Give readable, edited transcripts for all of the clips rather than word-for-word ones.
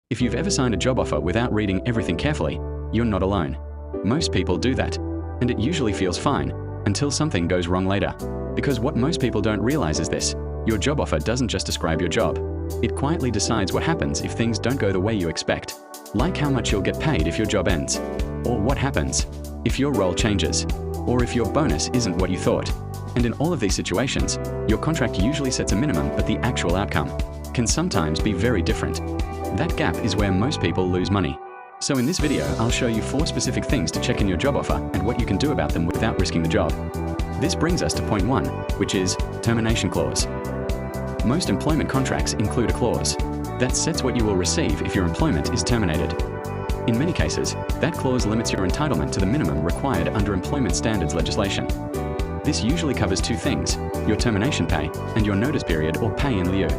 If you've ever signed a job offer without reading everything carefully, you're not alone. Most people do that, and it usually feels fine until something goes wrong later. Because what most people don't realize is this: your job offer doesn't just describe your job. It quietly decides what happens if things don't go the way you expect. Like how much you'll get paid if your job ends, or what happens if your role changes, or if your bonus isn't what you thought. And in all of these situations, your contract usually sets a minimum, but the actual outcome can sometimes be very different. That gap is where most people lose money. So in this video, I'll show you 4 specific things to check in your job offer and what you can do about them without risking the job. This brings us to point 1, which is termination clause. Most employment contracts include a clause that sets what you will receive if your employment is terminated. In many cases, that clause limits your entitlement to the minimum required under employment standards legislation. This usually covers 2 things: your termination pay and your notice period or pay in lieu.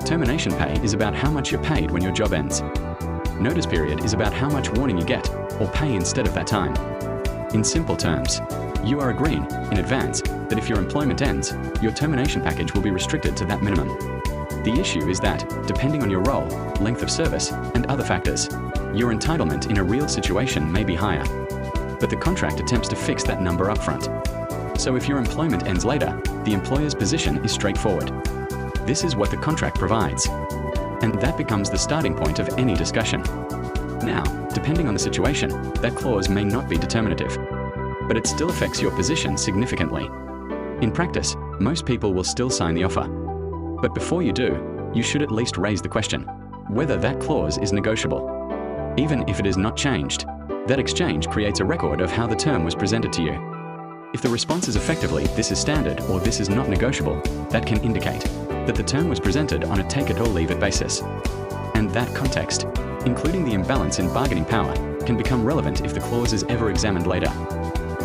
Termination pay is about how much you're paid when your job ends. Notice period is about how much warning you get or pay instead of that time. In simple terms, you are agreeing in advance that if your employment ends, your termination package will be restricted to that minimum. The issue is that, depending on your role, length of service, and other factors, your entitlement in a real situation may be higher. But the contract attempts to fix that number up front. So if your employment ends later, the employer's position is straightforward. This is what the contract provides. And that becomes the starting point of any discussion. Now, depending on the situation, that clause may not be determinative, but it still affects your position significantly. In practice, most people will still sign the offer. But before you do, you should at least raise the question whether that clause is negotiable. Even if it is not changed, that exchange creates a record of how the term was presented to you. If the response is effectively "this is standard" or "this is not negotiable," that can indicate that the term was presented on a take-it-or-leave-it basis. And that context, including the imbalance in bargaining power, can become relevant if the clause is ever examined later.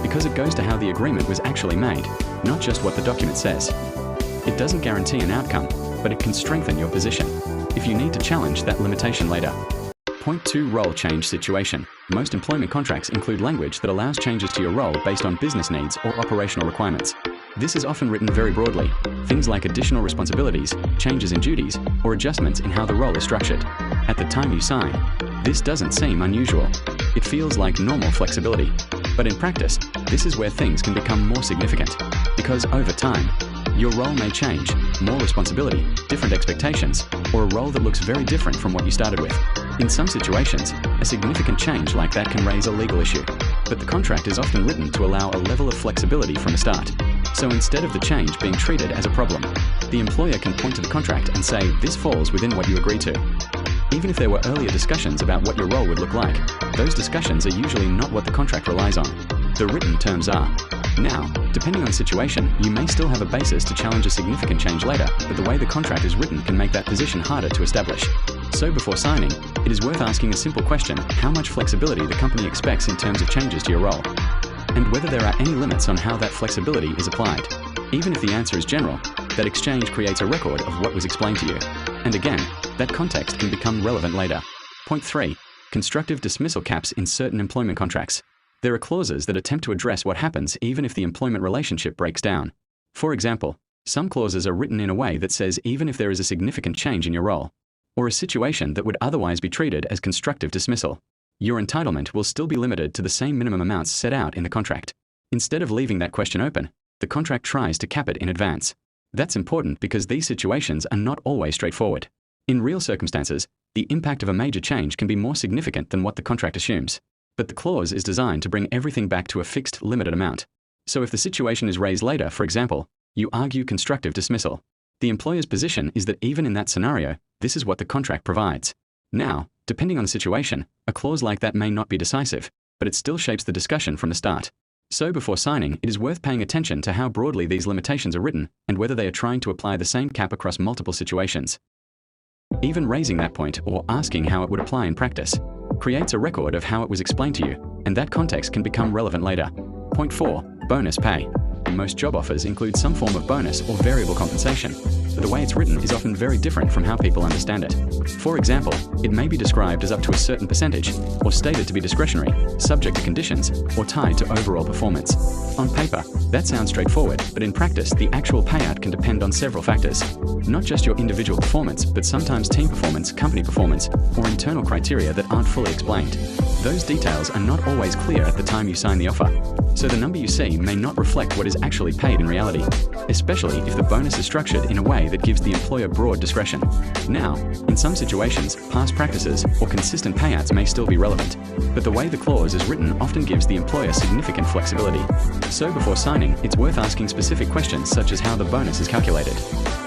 Because it goes to how the agreement was actually made, not just what the document says. It doesn't guarantee an outcome, but it can strengthen your position if you need to challenge that limitation later. Point 2, role change situation. Most employment contracts include language that allows changes to your role based on business needs or operational requirements. This is often written very broadly, things like additional responsibilities, changes in duties, or adjustments in how the role is structured. At the time you sign, this doesn't seem unusual. It feels like normal flexibility. But in practice, this is where things can become more significant. Because over time, your role may change, more responsibility, different expectations, or a role that looks very different from what you started with. In some situations, a significant change like that can raise a legal issue. But the contract is often written to allow a level of flexibility from the start. So instead of the change being treated as a problem, the employer can point to the contract and say, "This falls within what you agreed to." Even if there were earlier discussions about what your role would look like, those discussions are usually not what the contract relies on. The written terms are. Now, depending on the situation, you may still have a basis to challenge a significant change later, but the way the contract is written can make that position harder to establish. So before signing, it is worth asking a simple question: how much flexibility the company expects in terms of changes to your role, and whether there are any limits on how that flexibility is applied. Even if the answer is general, that exchange creates a record of what was explained to you. And again, that context can become relevant later. Point 3, constructive dismissal caps in certain employment contracts. There are clauses that attempt to address what happens even if the employment relationship breaks down. For example, some clauses are written in a way that says even if there is a significant change in your role, or a situation that would otherwise be treated as constructive dismissal, your entitlement will still be limited to the same minimum amounts set out in the contract. Instead of leaving that question open, the contract tries to cap it in advance. That's important because these situations are not always straightforward. In real circumstances, the impact of a major change can be more significant than what the contract assumes. But the clause is designed to bring everything back to a fixed, limited amount. So if the situation is raised later, for example, you argue constructive dismissal. The employer's position is that even in that scenario, this is what the contract provides. Now, depending on the situation, a clause like that may not be decisive, but it still shapes the discussion from the start. So before signing, it is worth paying attention to how broadly these limitations are written and whether they are trying to apply the same cap across multiple situations. Even raising that point or asking how it would apply in practice creates a record of how it was explained to you, and that context can become relevant later. Point 4, bonus pay. Most job offers include some form of bonus or variable compensation. but the way it's written is often very different from how people understand it. For example, it may be described as up to a certain percentage, or stated to be discretionary, subject to conditions, or tied to overall performance. On paper, that sounds straightforward, but in practice, the actual payout can depend on several factors. Not just your individual performance, but sometimes team performance, company performance, or internal criteria that aren't fully explained. Those details are not always clear at the time you sign the offer, so the number you see may not reflect what is actually paid in reality, especially if the bonus is structured in a way that gives the employer broad discretion. Now, in some situations, past practices or consistent payouts may still be relevant, but the way the clause is written often gives the employer significant flexibility. So before signing, it's worth asking specific questions such as how the bonus is calculated,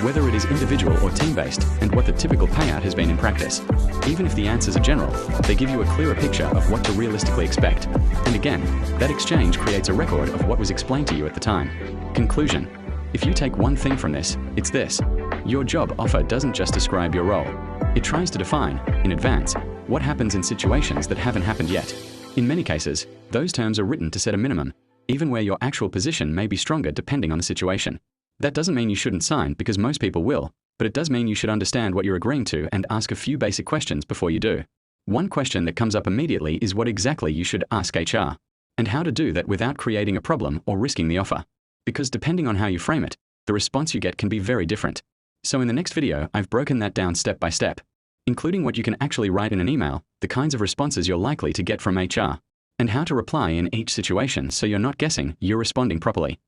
whether it is individual or team-based, and what the typical payout has been in practice. Even if the answers are general, they give you a clearer picture of what to realistically expect. And again, that exchange creates a record of what was explained to you at the time. Conclusion. If you take one thing from this, it's this. Your job offer doesn't just describe your role. It tries to define, in advance, what happens in situations that haven't happened yet. In many cases, those terms are written to set a minimum, even where your actual position may be stronger depending on the situation. That doesn't mean you shouldn't sign, because most people will, but it does mean you should understand what you're agreeing to and ask a few basic questions before you do. One question that comes up immediately is what exactly you should ask HR, and how to do that without creating a problem or risking the offer. Because depending on how you frame it, the response you get can be very different. So in the next video, I've broken that down step by step, including what you can actually write in an email, the kinds of responses you're likely to get from HR, and how to reply in each situation so you're not guessing, you're responding properly.